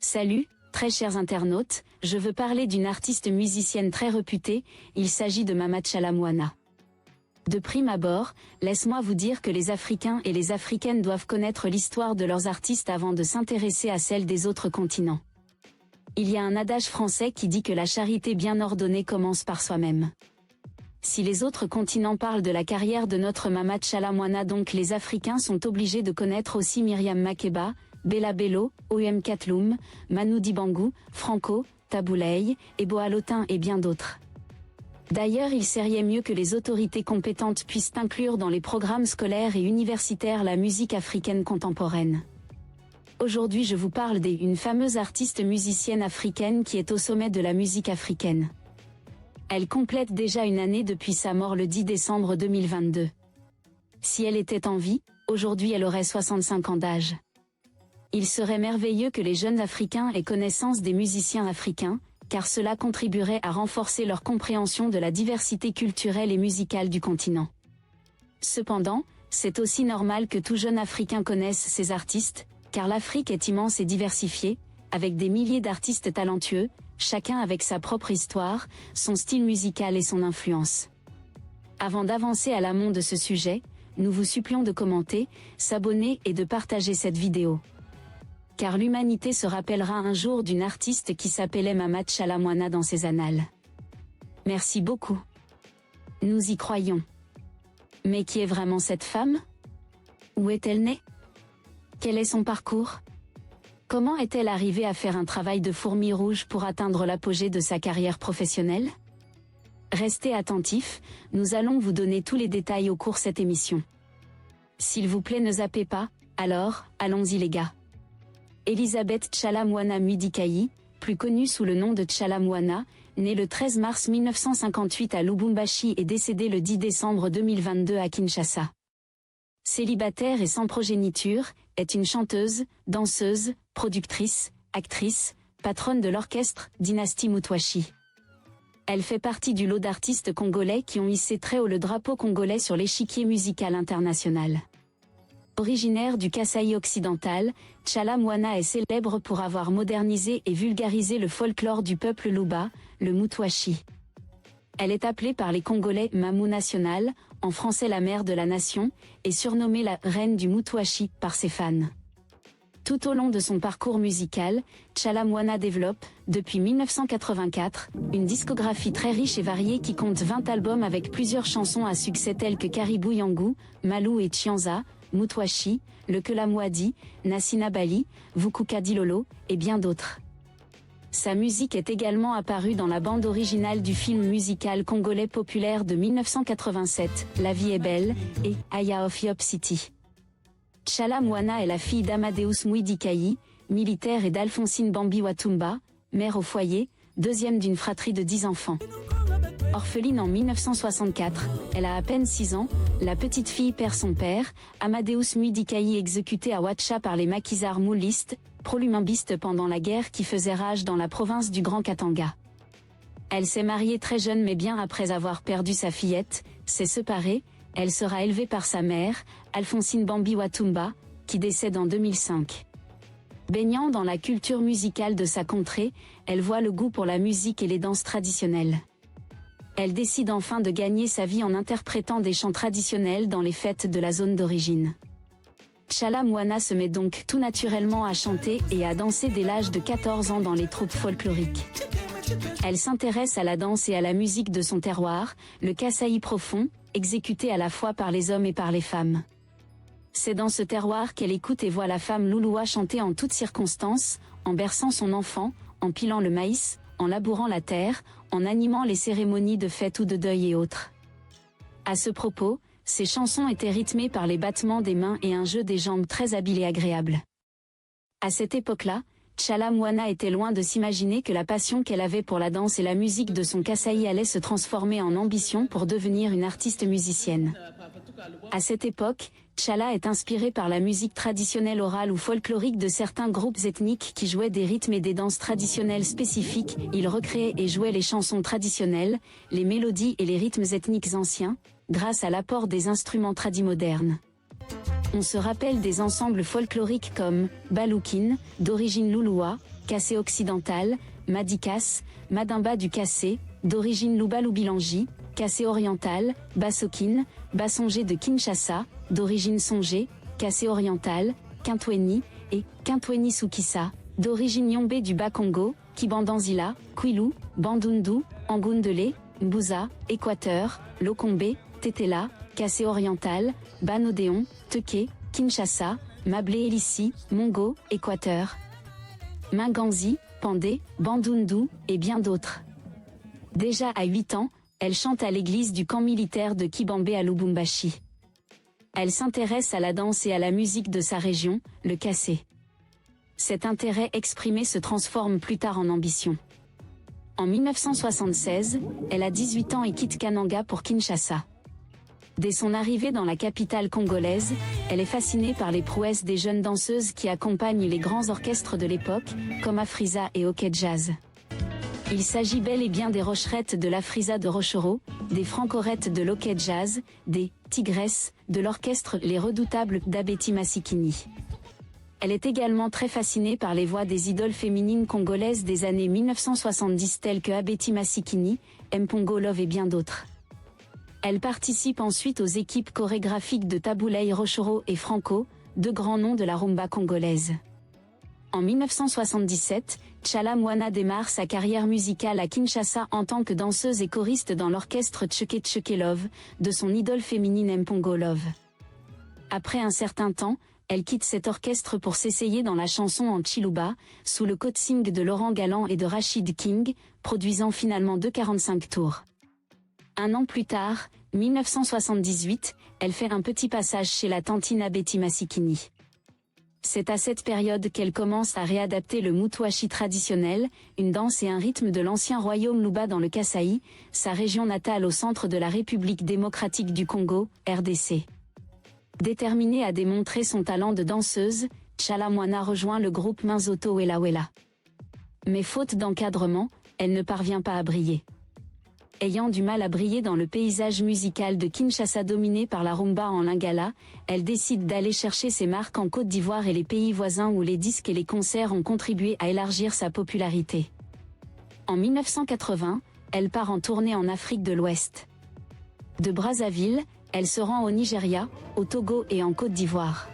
Salut, très chers internautes, je veux parler d'une artiste musicienne très réputée, il s'agit de Mama Tchala. De prime abord, laisse-moi vous dire que les Africains et les Africaines doivent connaître l'histoire de leurs artistes avant de s'intéresser à celle des autres continents. Il y a un adage français qui dit que la charité bien ordonnée commence par soi-même. Si les autres continents parlent de la carrière de notre Mama Tchala, donc les Africains sont obligés de connaître aussi Myriam Makeba, Bella Bello, O.M. Katloum, Manu Dibango, Franco, Tabouley, Ebo Alotin et bien d'autres. D'ailleurs, il serait mieux que les autorités compétentes puissent inclure dans les programmes scolaires et universitaires la musique africaine contemporaine. Aujourd'hui je vous parle d'une fameuse artiste musicienne africaine qui est au sommet de la musique africaine. Elle complète déjà une année depuis sa mort le 10 décembre 2022. Si elle était en vie, aujourd'hui elle aurait 65 ans d'âge. Il serait merveilleux que les jeunes Africains aient connaissance des musiciens africains, car cela contribuerait à renforcer leur compréhension de la diversité culturelle et musicale du continent. Cependant, c'est aussi normal que tout jeune Africain connaisse ces artistes, car l'Afrique est immense et diversifiée, avec des milliers d'artistes talentueux, chacun avec sa propre histoire, son style musical et son influence. Avant d'avancer à l'amont de ce sujet, nous vous supplions de commenter, s'abonner et de partager cette vidéo. Car l'humanité se rappellera un jour d'une artiste qui s'appelait Mama Tchala dans ses annales. Merci beaucoup. Nous y croyons. Mais qui est vraiment cette femme? Où est-elle née? Quel est son parcours? Comment est-elle arrivée à faire un travail de fourmi rouge pour atteindre l'apogée de sa carrière professionnelle? Restez attentifs, nous allons vous donner tous les détails au cours de cette émission. S'il vous plaît ne zappez pas, alors, allons-y les gars. Elisabeth Tchala Mudikai, plus connue sous le nom de Tchala, née le 13 mars 1958 à Lubumbashi et décédée le 10 décembre 2022 à Kinshasa. Célibataire et sans progéniture, est une chanteuse, danseuse, productrice, actrice, patronne de l'orchestre Dynastie Mutwashi. Elle fait partie du lot d'artistes congolais qui ont hissé très haut le drapeau congolais sur l'échiquier musical international. Originaire du Kasaï occidental, Tchala est célèbre pour avoir modernisé et vulgarisé le folklore du peuple Luba, le Mutwashi. Elle est appelée par les Congolais Mamou National, en français la mère de la nation, et surnommée la reine du Mutwashi par ses fans. Tout au long de son parcours musical, Tchala développe, depuis 1984, une discographie très riche et variée qui compte 20 albums avec plusieurs chansons à succès telles que Caribou Yangu, Malou et Chianza, Mutwashi, Le Kelamouadi, Nassina Bali, Vukuka Dilolo, et bien d'autres. Sa musique est également apparue dans la bande originale du film musical congolais populaire de 1987, La vie est belle, et Aya of Yop City. Tchala est la fille d'Amadeus Muidikai, militaire et d'Alphonsine Bambi Watumba, mère au foyer, deuxième d'une fratrie de 10 enfants. Orpheline en 1964, elle a à peine 6 ans, la petite fille perd son père, Amadeus Muidikai exécuté à Ouacha par les maquisards moulistes, prolumimbistes pendant la guerre qui faisait rage dans la province du Grand Katanga. Elle s'est mariée très jeune mais bien après avoir perdu sa fillette, s'est séparée, elle sera élevée par sa mère, Alphonsine Bambi Watumba, qui décède en 2005. Baignant dans la culture musicale de sa contrée, elle voit le goût pour la musique et les danses traditionnelles. Elle décide enfin de gagner sa vie en interprétant des chants traditionnels dans les fêtes de la zone d'origine. Tchala se met donc tout naturellement à chanter et à danser dès l'âge de 14 ans dans les troupes folkloriques. Elle s'intéresse à la danse et à la musique de son terroir, le Kasaï profond, exécuté à la fois par les hommes et par les femmes. C'est dans ce terroir qu'elle écoute et voit la femme Louloua chanter en toutes circonstances, en berçant son enfant, en pilant le maïs, en labourant la terre, en animant les cérémonies de fête ou de deuil et autres. À ce propos, ses chansons étaient rythmées par les battements des mains et un jeu des jambes très habile et agréable. À cette époque-là, Tchala était loin de s'imaginer que la passion qu'elle avait pour la danse et la musique de son Kasaï allait se transformer en ambition pour devenir une artiste musicienne. À cette époque, Tchala est inspirée par la musique traditionnelle orale ou folklorique de certains groupes ethniques qui jouaient des rythmes et des danses traditionnelles spécifiques, ils recréaient et jouaient les chansons traditionnelles, les mélodies et les rythmes ethniques anciens, grâce à l'apport des instruments tradimodernes. On se rappelle des ensembles folkloriques comme Baloukin, d'origine louloua, Kassé occidental, Madikas, Madimba du Kassé, d'origine Louba-Loubilangi, Kassé oriental, Bassokin, Bassongé de Kinshasa, d'origine Songé, Kassé oriental, Kintweni, et Kintweni Soukissa, d'origine Yombé du Bas-Congo, Kibandanzila, Kwilu, Bandundu, Angundele, Mbouza, Équateur, Lokombe, Tetela, Kassé oriental, Banodéon, Teke, Kinshasa, Mablé Elissi, Mongo, Équateur, Minganzi, Pandé, Bandundu, et bien d'autres. Déjà à 8 ans, elle chante à l'église du camp militaire de Kibambé à Lubumbashi. Elle s'intéresse à la danse et à la musique de sa région, le Kassé. Cet intérêt exprimé se transforme plus tard en ambition. En 1976, elle a 18 ans et quitte Kananga pour Kinshasa. Dès son arrivée dans la capitale congolaise, elle est fascinée par les prouesses des jeunes danseuses qui accompagnent les grands orchestres de l'époque, comme Afriza et Hockey Jazz. Il s'agit bel et bien des Rocherettes de l'Afriza de Rochereau, des Francorettes de l'Hockey Jazz, des Tigresses de l'orchestre Les Redoutables d'Abeti Masikini. Elle est également très fascinée par les voix des idoles féminines congolaises des années 1970 telles que Abeti Masikini, Mpongo Love et bien d'autres. Elle participe ensuite aux équipes chorégraphiques de Taboulay Rochereau et Franco, deux grands noms de la rumba congolaise. En 1977, Tchala Mwana démarre sa carrière musicale à Kinshasa en tant que danseuse et choriste dans l'orchestre Tcheke Tcheke Love, de son idole féminine Mpongo Love. Après un certain temps, elle quitte cet orchestre pour s'essayer dans la chanson en Chiluba, sous le coaching de Laurent Galland et de Rachid King, produisant finalement 2,45 tours. Un an plus tard, 1978, elle fait un petit passage chez la tantine Abeti Masikini. C'est à cette période qu'elle commence à réadapter le Mutuashi traditionnel, une danse et un rythme de l'ancien royaume Luba dans le Kasaï, sa région natale au centre de la République démocratique du Congo, RDC. Déterminée à démontrer son talent de danseuse, Tchala Mwana rejoint le groupe Minzoto Wela Wela. Mais faute d'encadrement, elle ne parvient pas à briller. Ayant du mal à briller dans le paysage musical de Kinshasa dominé par la rumba en lingala, elle décide d'aller chercher ses marques en Côte d'Ivoire et les pays voisins où les disques et les concerts ont contribué à élargir sa popularité. En 1980, elle part en tournée en Afrique de l'Ouest. De Brazzaville, elle se rend au Nigeria, au Togo et en Côte d'Ivoire.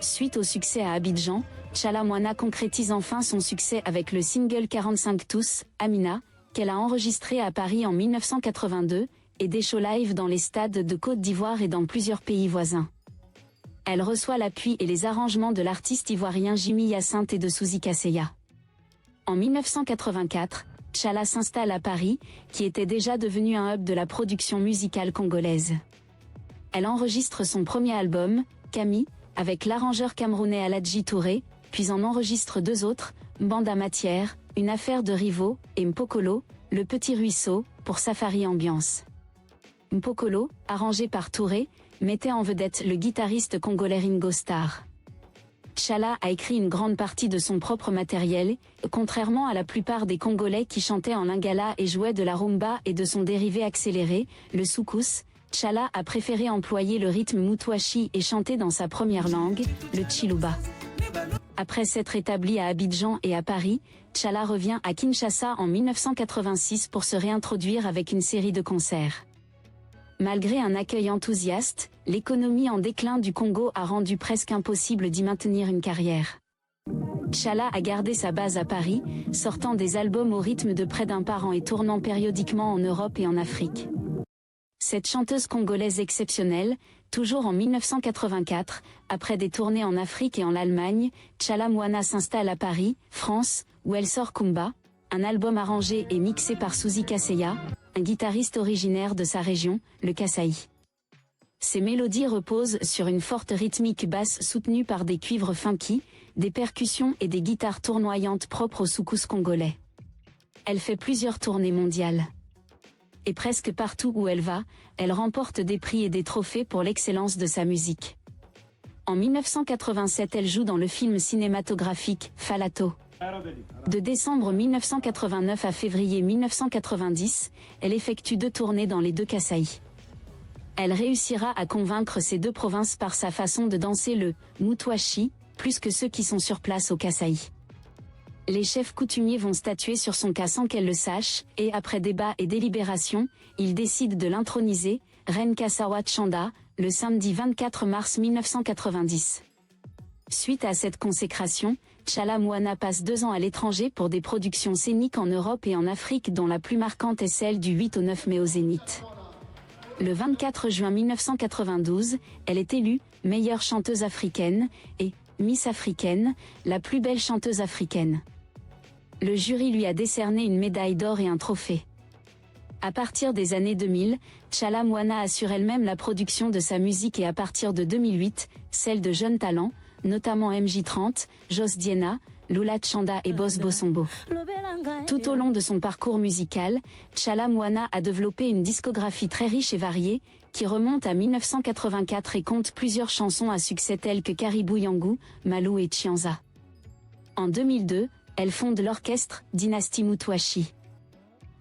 Suite au succès à Abidjan, Tchala Mwana concrétise enfin son succès avec le single 45 Tous, Amina, qu'elle a enregistré à Paris en 1982, et des shows live dans les stades de Côte d'Ivoire et dans plusieurs pays voisins. Elle reçoit l'appui et les arrangements de l'artiste ivoirien Jimmy Hyacinthe et de Souzy Kasseya. En 1984, Tchala s'installe à Paris, qui était déjà devenu un hub de la production musicale congolaise. Elle enregistre son premier album, Kami, avec l'arrangeur camerounais Aladji Touré, puis en enregistre deux autres, Banda Matière, Une affaire de rivaux, et Mpokolo, Le Petit Ruisseau, pour Safari Ambiance. Mpokolo, arrangé par Touré, mettait en vedette le guitariste congolais Ringo Starr. Tchala a écrit une grande partie de son propre matériel, contrairement à la plupart des Congolais qui chantaient en lingala et jouaient de la rumba et de son dérivé accéléré, le soukous. Tchala a préféré employer le rythme Mutuashi et chanter dans sa première langue, le Chiluba. Après s'être établi à Abidjan et à Paris, Tchala revient à Kinshasa en 1986 pour se réintroduire avec une série de concerts. Malgré un accueil enthousiaste, l'économie en déclin du Congo a rendu presque impossible d'y maintenir une carrière. Tchala a gardé sa base à Paris, sortant des albums au rythme de près d'un par an et tournant périodiquement en Europe et en Afrique. Cette chanteuse congolaise exceptionnelle, toujours en 1984, après des tournées en Afrique et en Allemagne, Tchala Mwana s'installe à Paris, France, où elle sort Kumba, un album arrangé et mixé par Souzy Kasseya, un guitariste originaire de sa région, le Kasaï. Ses mélodies reposent sur une forte rythmique basse soutenue par des cuivres funky, des percussions et des guitares tournoyantes propres au soukous congolais. Elle fait plusieurs tournées mondiales. Et presque partout où elle va, elle remporte des prix et des trophées pour l'excellence de sa musique. En 1987, elle joue dans le film cinématographique Falato. De décembre 1989 à février 1990, elle effectue 2 tournées dans les 2 Kasaï. Elle réussira à convaincre ces deux provinces par sa façon de danser le Mutwashi, plus que ceux qui sont sur place au Kasaï. Les chefs coutumiers vont statuer sur son cas sans qu'elle le sache, et après débat et délibération, ils décident de l'introniser, reine Kasawa Chanda, le samedi 24 mars 1990. Suite à cette consécration, Tchala Moana passe 2 ans à l'étranger pour des productions scéniques en Europe et en Afrique dont la plus marquante est celle du 8 au 9 mai au Zénith. Le 24 juin 1992, elle est élue meilleure chanteuse africaine et Miss Africaine, la plus belle chanteuse africaine. Le jury lui a décerné une médaille d'or et un trophée. À partir des années 2000, Tchala Moana assure elle-même la production de sa musique et à partir de 2008, celle de jeunes talents, notamment MJ30, Jos Diena, Lula Tchanda et Boss Bossombo. Tout au long de son parcours musical, Tchala Moana a développé une discographie très riche et variée, qui remonte à 1984 et compte plusieurs chansons à succès telles que Caribou Yangu, Malou et Chianza. En 2002, elle fonde l'orchestre Dynasty Mutwashi.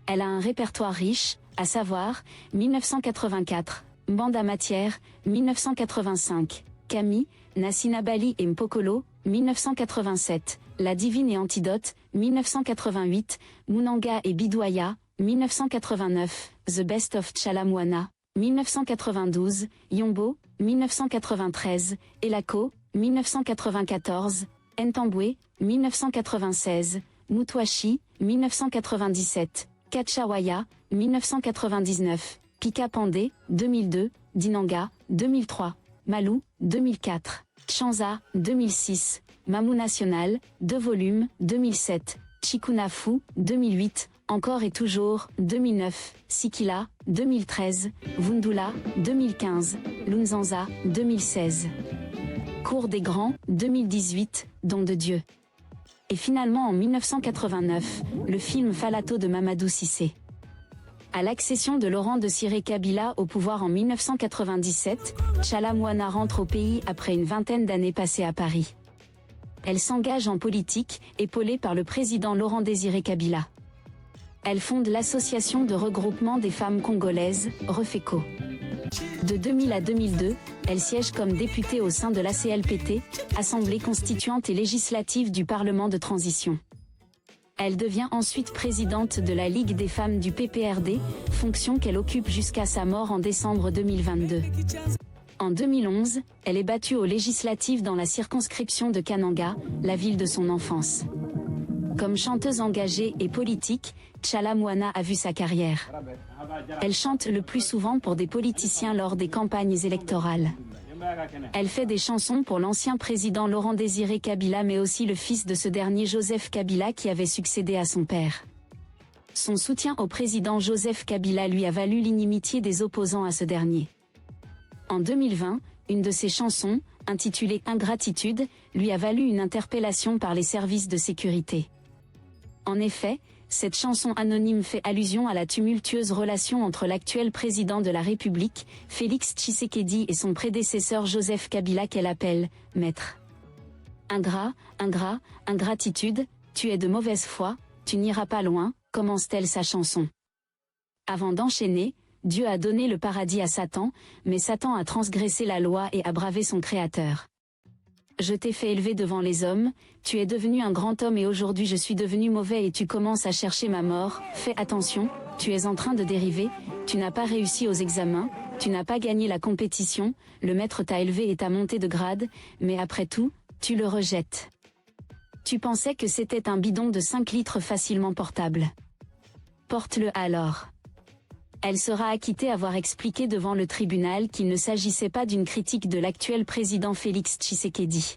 Elle a un répertoire riche, à savoir 1984, Banda Matière, 1985, Kami, Nassina Bali et Mpokolo, 1987, La Divine et Antidote, 1988, Munanga et Bidouaya, 1989, The Best of Tchala Moana, 1992, Yombo, 1993, Elako, 1994, Ntambwe, 1996, Mutwashi, 1997, Kachawaya, 1999, Pika Pandey, 2002, Dinanga, 2003, Malou, 2004, Chanza, 2006, Mamou National, 2 volumes, 2007, Chikunafu, 2008, Encore et toujours, 2009, Sikila, 2013, Vundula, 2015, Lunzanza, 2016. Cour des Grands, 2018, Don de Dieu. Et finalement en 1989, le film Falato de Mamadou Cissé. À l'accession de Laurent Desiré Kabila au pouvoir en 1997, Tchala Moana rentre au pays après une vingtaine d'années passées à Paris. Elle s'engage en politique, épaulée par le président Laurent Désiré Kabila. Elle fonde l'association de regroupement des femmes congolaises, REFECO. De 2000 à 2002, elle siège comme députée au sein de l'ACLPT, Assemblée constituante et législative du Parlement de transition. Elle devient ensuite présidente de la Ligue des femmes du PPRD, fonction qu'elle occupe jusqu'à sa mort en décembre 2022. En 2011, elle est battue aux législatives dans la circonscription de Kananga, la ville de son enfance. Comme chanteuse engagée et politique, Tchala Moana a vu sa carrière. Elle chante le plus souvent pour des politiciens lors des campagnes électorales. Elle fait des chansons pour l'ancien président Laurent Désiré Kabila mais aussi le fils de ce dernier Joseph Kabila qui avait succédé à son père. Son soutien au président Joseph Kabila lui a valu l'inimitié des opposants à ce dernier. En 2020, une de ses chansons, intitulée Ingratitude, lui a valu une interpellation par les services de sécurité. En effet, cette chanson anonyme fait allusion à la tumultueuse relation entre l'actuel président de la République, Félix Tshisekedi et son prédécesseur Joseph Kabila qu'elle appelle « Maître ». Ingrat, ingrat, ingratitude, tu es de mauvaise foi, tu n'iras pas loin, commence-t-elle sa chanson. Avant d'enchaîner, Dieu a donné le paradis à Satan, mais Satan a transgressé la loi et a bravé son Créateur. Je t'ai fait élever devant les hommes, tu es devenu un grand homme et aujourd'hui je suis devenu mauvais et tu commences à chercher ma mort, fais attention, tu es en train de dériver, tu n'as pas réussi aux examens, tu n'as pas gagné la compétition, le maître t'a élevé et t'a monté de grade, mais après tout, tu le rejettes. Tu pensais que c'était un bidon de 5 litres facilement portable. Porte-le alors. Elle sera acquittée avoir expliqué devant le tribunal qu'il ne s'agissait pas d'une critique de l'actuel président Félix Tshisekedi.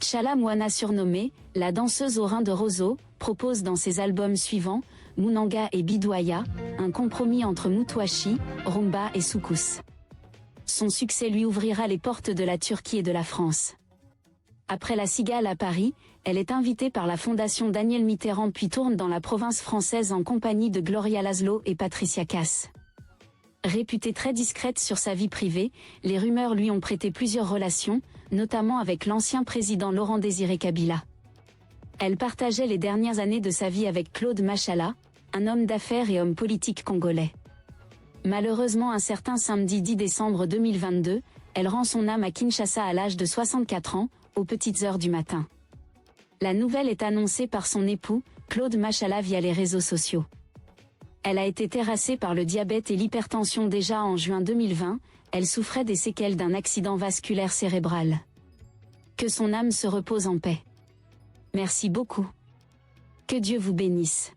Tchala Moana surnommée « la danseuse au rein de roseau » propose dans ses albums suivants, Munanga et Bidouaya, un compromis entre Mutwashi, Rumba et Soukous. Son succès lui ouvrira les portes de la Turquie et de la France. Après La Cigale à Paris, elle est invitée par la fondation Daniel Mitterrand puis tourne dans la province française en compagnie de Gloria Laszlo et Patricia Cass. Réputée très discrète sur sa vie privée, les rumeurs lui ont prêté plusieurs relations, notamment avec l'ancien président Laurent Désiré Kabila. Elle partageait les dernières années de sa vie avec Claude Machala, un homme d'affaires et homme politique congolais. Malheureusement un certain samedi 10 décembre 2022, elle rend son âme à Kinshasa à l'âge de 64 ans, aux petites heures du matin. La nouvelle est annoncée par son époux, Claude Machala via les réseaux sociaux. Elle a été terrassée par le diabète et l'hypertension déjà en juin 2020, elle souffrait des séquelles d'un accident vasculaire cérébral. Que son âme se repose en paix. Merci beaucoup. Que Dieu vous bénisse.